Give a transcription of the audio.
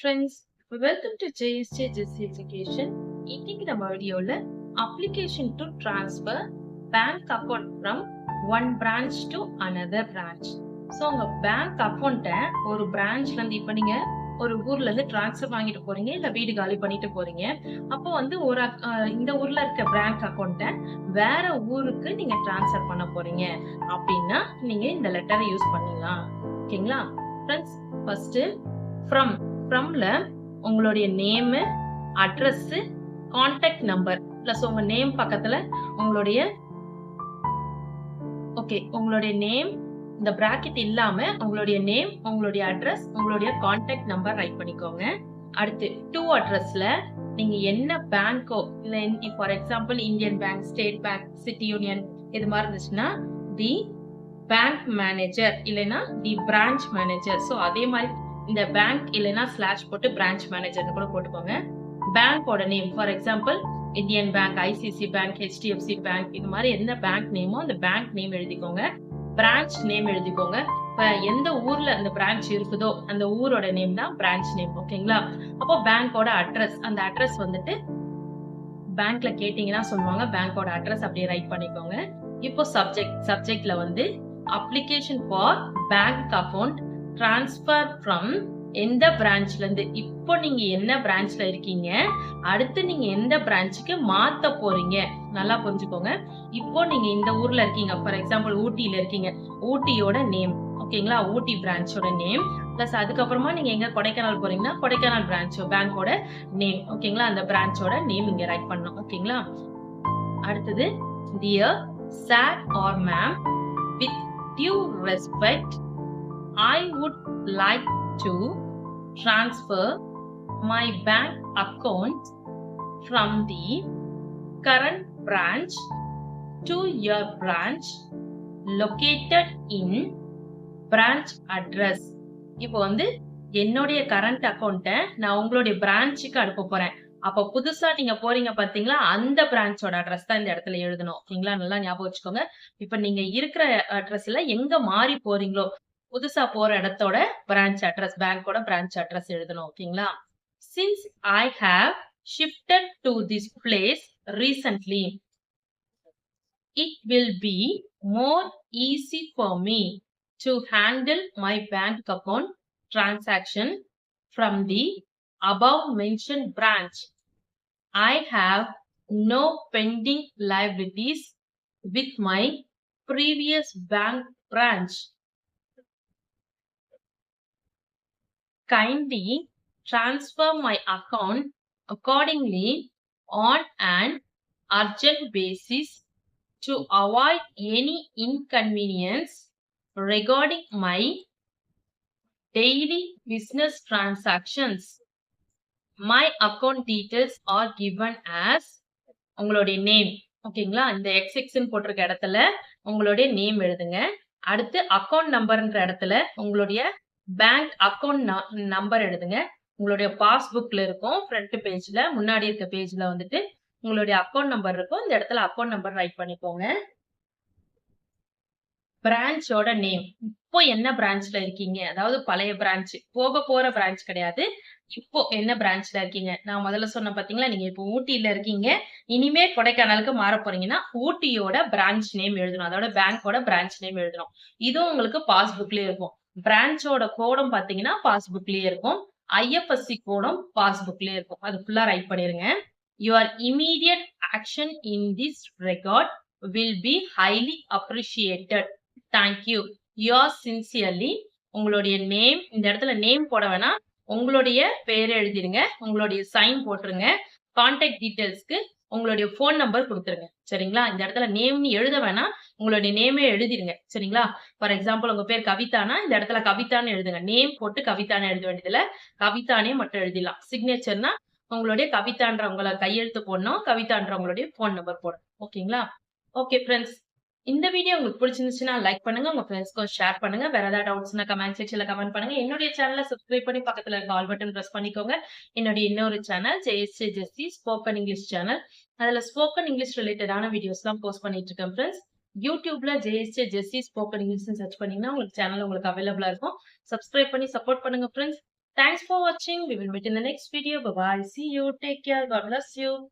friends, welcome to JSJ Jesse Education. இன்னைக்கு நம்ம வீடியோல application to transfer bank account from one branch to another branch. So உங்க bank account ஒரு branchல இருந்து இப்ப நீங்க ஒரு ஊர்ல இருந்து transfer வாங்கிட்டு போறீங்க இல்ல வீடு காலி பண்ணிட்டு போறீங்க. அப்போ வந்து ஒரு இந்த ஊர்ல இருக்க bank account வேற ஊருக்கு நீங்க transfer பண்ண போறீங்க அப்படின்னா நீங்க இந்த லெட்டரை யூஸ் பண்ணலாம். ஓகேங்களா? Friends, first ஃப்ரம்ல உங்களுடைய name, address, contact number plus உங்க நேம் பக்கத்துல உங்களுடைய நேம், இந்த பிராக்கெட் இல்லாம உங்களுடைய நேம், உங்களுடைய அட்ரஸ், உங்களுடைய கான்டாக்ட் நம்பர் ரைட் பண்ணிக்கோங்க. அடுத்து டு அட்ரஸ்ல நீங்க என்ன பேங்கோ இல்ல for example Indian bank, state bank, city union இது மாதிரி இருந்துச்சுன்னா தி பேங்க் மேனேஜர் இல்லைன்னா தி பிரான்ச் மேனேஜர். ஸோ அதே மாதிரி இந்த பேங்க் இல்லைன்னா ஸ்லாஷ் போட்டு பிரான்ச் மேனேஜர்னு கூட போட்டுக்கோங்க. பேங்கோட name for example Indian bank, ICC bank, HDFC bank இது மாதிரி எந்த பேங்க் நேமோ அந்த பேங்க் நேம் எழுதிக்கோங்க. பிரான்ச் நேம் எழுதிக்கோங்க. இப்ப எந்த ஊர்ல அந்த பிரான்ச் இருக்குதோ அந்த ஊரோட நேம் தான் பிரான்ச் நேம். ஓகேங்களா? அப்போ பேங்கோட அட்ரஸ், அந்த அட்ரஸ் வந்துட்டு பேங்க்ல கேட்டீங்கன்னா சொல்லுவாங்க. பேங்கோட அட்ரஸ் அப்படியே ரைட் பண்ணிக்கோங்க. இப்போ சப்ஜெக்ட்ல வந்து application for bank account transfer from எந்த பிரான்ச்ல இருந்து, இப்போ நீங்க என்ன பிரான்ச்ல இருக்கீங்க, அடுத்து நீங்க எந்த பிரான்ச்சுக்கு மாத்த போறீங்க நல்லா புரிஞ்சுக்கோங்க. இப்போ நீங்க இந்த ஊர்ல இருக்கீங்க, ஃபார் எக்ஸாம்பிள் ஊட்டியில இருக்கீங்க, ஊட்டியோட நேம். ஓகேங்களா? ஊட்டி பிரான்ச்சோட நேம் பிளஸ் அதுக்கப்புறமா நீங்க எங்க கொடைக்கானல் போறீங்கன்னா கொடைக்கானல் பிரான்ச் பேங்கோட நேம். ஓகேங்களா? அந்த பிரான்ச்சோட நேம் இங்க ரைட் பண்ணணும். ஓகேங்களா? அடுத்தது dear sir or ma'am, with due respect I would like to transfer my bank account from the current branch to your branch located in branch address. இப்போ வந்து என்னுடைய கரண்ட் அக்கௌண்ட்டை நான் உங்களுடைய பிரான்ச்சுக்கு அனுப்ப போறேன். அப்ப புதுசா நீங்க போறீங்க பாத்தீங்களா, அந்த பிரான்ச்சோட அட்ரஸ் தான் இந்த இடத்துல எழுதணும். ஓகேங்களா? நல்லா ஞாபகம் வச்சுக்கோங்க. இப்ப நீங்க இருக்கிற அட்ரஸ்ல எங்க மாறி போறீங்களோ புதுசா போற இடத்தோட பிரான்ச் அட்ரஸ், பேங்கோட பிரான்ச் அட்ரஸ் எழுதணும். ஓகேங்களா? Since I have shifted to this place recently, it will be more easy for me to handle my bank account transaction from the above mentioned branch. I have no pending liabilities with my previous bank branch. Kindly transfer my account accordingly on an urgent basis to avoid any inconvenience regarding my daily business transactions. My account details are given as உங்களுடைய name. ஓகேங்களா? இந்த XX போட்டிருக்க இடத்துல உங்களுடைய name எழுதுங்க. அடுத்து account நம்பர்ன்ற இடத்துல உங்களுடைய பேங்க் அக்கௌண்ட் நம்பர் எழுதுங்க. உங்களுடைய பாஸ்புக்ல இருக்கும் ஃப்ரண்ட் பேஜ்ல, முன்னாடி இருக்க பேஜ்ல வந்துட்டு உங்களுடைய அக்கௌண்ட் நம்பர் இருக்கும். இந்த இடத்துல அக்கௌண்ட் நம்பர் ரைட் பண்ணிக்கோங்க. பிரான்ச்சோட நேம், இப்போ என்ன பிரான்ச்ல இருக்கீங்க, அதாவது பழைய பிரான்ச், போக போற பிரான்ச் கிடையாது. இப்போ என்ன பிரான்ச்ல இருக்கீங்க? நான் முதல்ல சொன்ன பாத்தீங்களா, நீங்க இப்போ ஊட்டியில இருக்கீங்க, இனிமே கொடைக்கானலுக்கு மாற போறீங்கன்னா ஊட்டியோட பிரான்ச் நேம் எழுதணும், அதோட பேங்கோட பிரான்ச் நேம் எழுதணும். இதுவும் உங்களுக்கு பாஸ்புக்லயே இருக்கும். பிரான்ச்சோட கோடம் பாத்தீங்கன்னா பாஸ்புக்லயே இருக்கும், ஐஎஃப்எஸ்சி கோடம் பாஸ்புக்லயே இருக்கும். அது ஃபுல்லா ரைட் பண்ணிருங்க. Your immediate action in this record will be highly appreciated. Thank you. Your sincerely. உங்களுடைய நேம், இந்த இடத்துல நேம் போட வேணாம், உங்களுடைய பேரை எழுதிருங்க, உங்களுடைய சைன் போட்டுருங்க. கான்டாக்ட் டீடைல்ஸ்க்கு உங்களுடைய போன் நம்பர் கொடுத்துருங்க. சரிங்களா? இந்த இடத்துல நேம்னு எழுத வேணாம், உங்களுடைய நேமே எழுதிருங்க. சரிங்களா? ஃபார் எக்ஸாம்பிள் உங்க பேர் கவிதானா, இந்த இடத்துல கவிதான்னு எழுதுங்க. நேம் போட்டு கவிதான்னு எழுத வேண்டியதுல கவிதானே மட்டும் எழுதிடலாம். சிக்னேச்சர்னா உங்களுடைய கவிதான்றவங்கள கையெழுத்து போடணும், கவிதான்றவங்களுடைய போன் நம்பர் போடணும். ஓகேங்களா? ஓகே ஃப்ரெண்ட்ஸ், இந்த வீடியோ உங்களுக்கு பிடிச்சிருந்துச்சுன்னா லைக் பண்ணுங்க, உங்க ஃப்ரெண்ட்ஸ்க்கும் ஷேர் பண்ணுங்க. வேற ஏதாவது டவுட்ஸ்னா கமெண்ட் செக்ஷன்ல கமெண்ட் பண்ணுங்க. என்னுடைய சேனலை சப்ஸ்கிரைப் பண்ணி பக்கத்துல இருக்க ஆல் பட்டன் பிரஸ் பண்ணிக்கோங்க. என்னுடைய இன்னொரு channel JSJ Jessie spoken English channel, அதுல ஸ்போக்கன் இங்கிலீஷ் ரிலேட்டடான வீடியோஸ் எல்லாம் போஸ்ட் பண்ணிட்டு இருக்கேன் ஃப்ரெண்ட்ஸ். யூடியூப்ல JSJ Jessie spoken English search பண்ணீங்கன்னா உங்களுக்கு சேனல் உங்களுக்கு அவைலபிளா இருக்கும். சப்ஸ்கிரைப் பண்ணி சப்போர்ட் பண்ணுங்க friends. Thanks for watching. We will meet in the next video. Bye bye. See you. Take care. God bless you.